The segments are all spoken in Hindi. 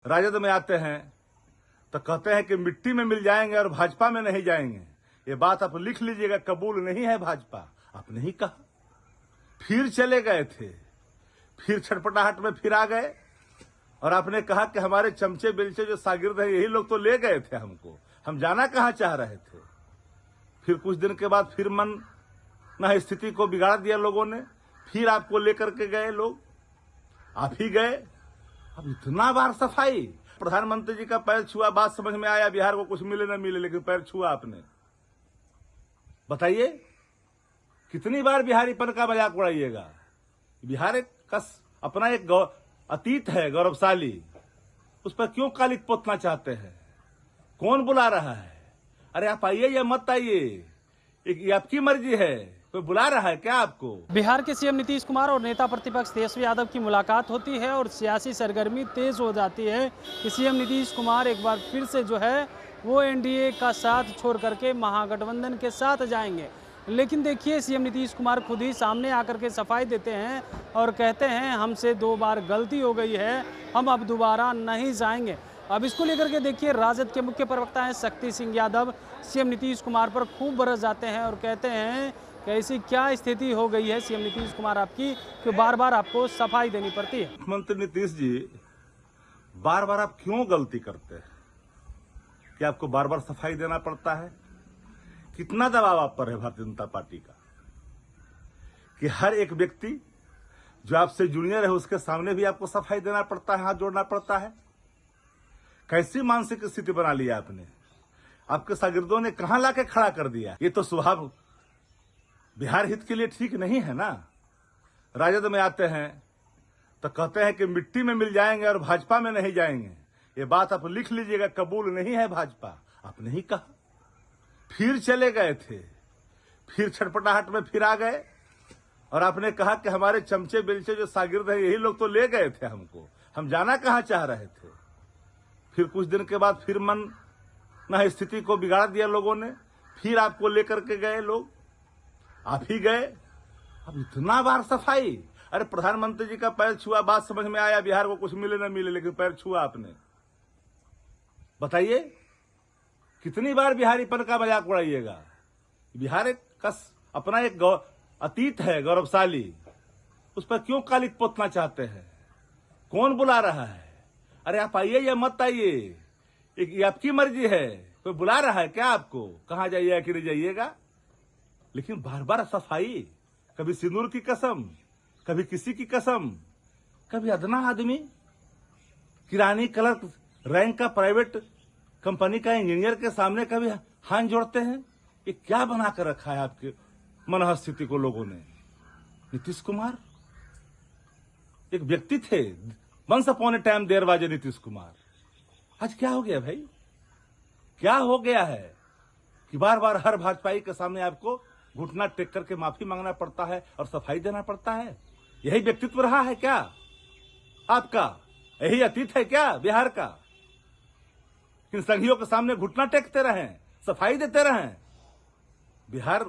राजद में आते हैं तो कहते हैं कि मिट्टी में मिल जाएंगे और भाजपा में नहीं जाएंगे। ये बात आप लिख लीजिएगा, कबूल नहीं है भाजपा। आपने ही कहा, फिर चले गए थे, फिर छटपटाहट में फिर आ गए और आपने कहा कि हमारे चमचे बेलचे जो शागिर्द हैं यही लोग तो ले गए थे हमको, हम जाना कहाँ चाह रहे थे। फिर कुछ दिन के बाद फिर मन न स्थिति को बिगाड़ दिया लोगों ने, फिर आपको लेकर के गए लोग, आप ही गए। अब इतना बार सफाई, प्रधानमंत्री जी का पैर छुआ, बात समझ में आया, बिहार को कुछ मिले न मिले, लेकिन पैर छुआ आपने। बताइए कितनी बार बिहारीपन का मजाक उड़ाइएगा। बिहार एक अपना एक अतीत है गौरवशाली, उस पर क्यों कालिक पोतना चाहते हैं? कौन बुला रहा है? अरे आप आइए या मत आइए, ये आपकी मर्जी है। कोई बुला रहा है क्या आपको? बिहार के सीएम नीतीश कुमार और नेता प्रतिपक्ष तेजस्वी यादव की मुलाकात होती है और सियासी सरगर्मी तेज हो जाती है कि सीएम नीतीश कुमार एक बार फिर से जो है वो एनडीए का साथ छोड़ करके महागठबंधन के साथ जाएंगे। लेकिन देखिए, सीएम नीतीश कुमार खुद ही सामने आकर के सफाई देते हैं और कहते हैं हमसे 2 बार गलती हो गई है, हम अब दोबारा नहीं जाएंगे। अब इसको लेकर के देखिए, राजद के मुख्य प्रवक्ता हैं शक्ति सिंह यादव सीएम नीतीश कुमार पर खूब बरस जाते हैं और कहते हैं कि ऐसी क्या स्थिति हो गई है सीएम नीतीश कुमार आपकी कि बार बार आपको सफाई देनी पड़ती है। मुख्यमंत्री नीतीश जी, बार बार आप क्यों गलती करते हैं कि आपको बार बार सफाई देना पड़ता है? कितना दबाव आप पर है भारतीय जनता पार्टी का कि हर एक व्यक्ति जो आपसे जूनियर है उसके सामने भी आपको सफाई देना पड़ता है, हाथ जोड़ना पड़ता है? कैसी मानसिक स्थिति बना लिया आपने? आपके शागिर्दों ने कहां लाके खड़ा कर दिया? ये तो स्वभाव बिहार हित के लिए ठीक नहीं है ना। राजद में आते हैं तो कहते हैं कि मिट्टी में मिल जाएंगे और भाजपा में नहीं जाएंगे। ये बात आप लिख लीजिएगा, कबूल नहीं है भाजपा। आपने ही कहा, फिर चले गए थे, फिर छटपटाहट में फिर आ गए और आपने कहा कि हमारे चमचे बेलचे जो शागिर्द हैं यही लोग तो ले गए थे हमको, हम जाना कहाँ चाह रहे थे। फिर कुछ दिन के बाद फिर मन न स्थिति को बिगाड़ दिया लोगों ने, फिर आपको लेकर के गए लोग, आप ही गए। अब इतना बार सफाई, अरे प्रधानमंत्री जी का पैर छुआ, बात समझ में आया, बिहार को कुछ मिले न मिले, लेकिन पैर छुआ आपने। बताइए कितनी बार बिहारीपन का मजाक उड़ाइएगा। बिहार एक अपना एक अतीत है गौरवशाली, उस पर क्यों कालिक पोतना चाहते हैं? कौन बुला रहा है? अरे आप आइए या मत आइए, ये आपकी मर्जी है। कोई बुला रहा है क्या आपको? कहाँ जाइएगा कि नहीं जाइएगा? लेकिन बार बार सफाई, कभी सिंदूर की कसम, कभी किसी की कसम, कभी अदना आदमी किरानी क्लर्क रैंक का प्राइवेट कंपनी का इंजीनियर के सामने कभी हाथ जोड़ते हैं। ये क्या बना कर रखा है आपके मनःस्थिति को लोगों ने? नीतीश कुमार एक व्यक्ति थे, वंस अपॉन ए टाइम देरवाजे नीतीश कुमार। आज क्या हो गया भाई? क्या हो गया है कि बार बार हर भाजपाई के सामने आपको घुटना टेक करके माफी मांगना पड़ता है और सफाई देना पड़ता है? यही व्यक्तित्व रहा है क्या आपका? यही अतीत है क्या बिहार का? इन संघियों के सामने घुटना टेकते रहें, सफाई देते रहें? बिहार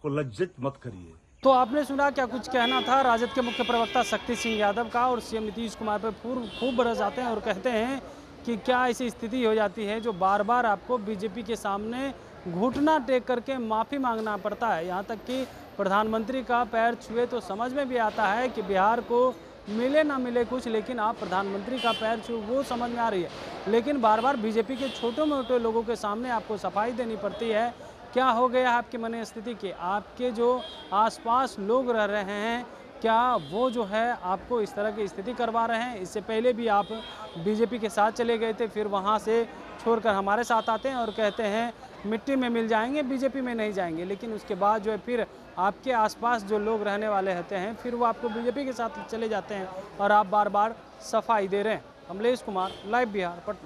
को लज्जित मत करिए। तो आपने सुना क्या कुछ कहना था राजद के मुख्य प्रवक्ता शक्ति सिंह यादव का, और सीएम नीतीश कुमार पर खूब बरस जाते हैं और कहते हैं कि क्या ऐसी स्थिति हो जाती है जो बार बार आपको बीजेपी के सामने घुटना टेक करके माफ़ी मांगना पड़ता है। यहाँ तक कि प्रधानमंत्री का पैर छुए तो समझ में भी आता है कि बिहार को मिले ना मिले कुछ, लेकिन आप प्रधानमंत्री का पैर छू वो समझ में आ रही है। लेकिन बार बार बीजेपी के छोटे मोटे लोगों के सामने आपको सफाई देनी पड़ती है। क्या हो गया है आपकी मन स्थिति के? आपके जो आसपास लोग रह रहे हैं, क्या वो जो है आपको इस तरह की स्थिति करवा रहे हैं? इससे पहले भी आप बीजेपी के साथ चले गए थे, फिर वहाँ से छोड़कर हमारे साथ आते हैं और कहते हैं मिट्टी में मिल जाएंगे, बीजेपी में नहीं जाएंगे। लेकिन उसके बाद जो है फिर आपके आसपास जो लोग रहने वाले होते हैं, फिर वो आपको बीजेपी के साथ चले जाते हैं और आप बार बार सफाई दे रहे हैं। कमलेश कुमार, लाइव बिहार, पटना।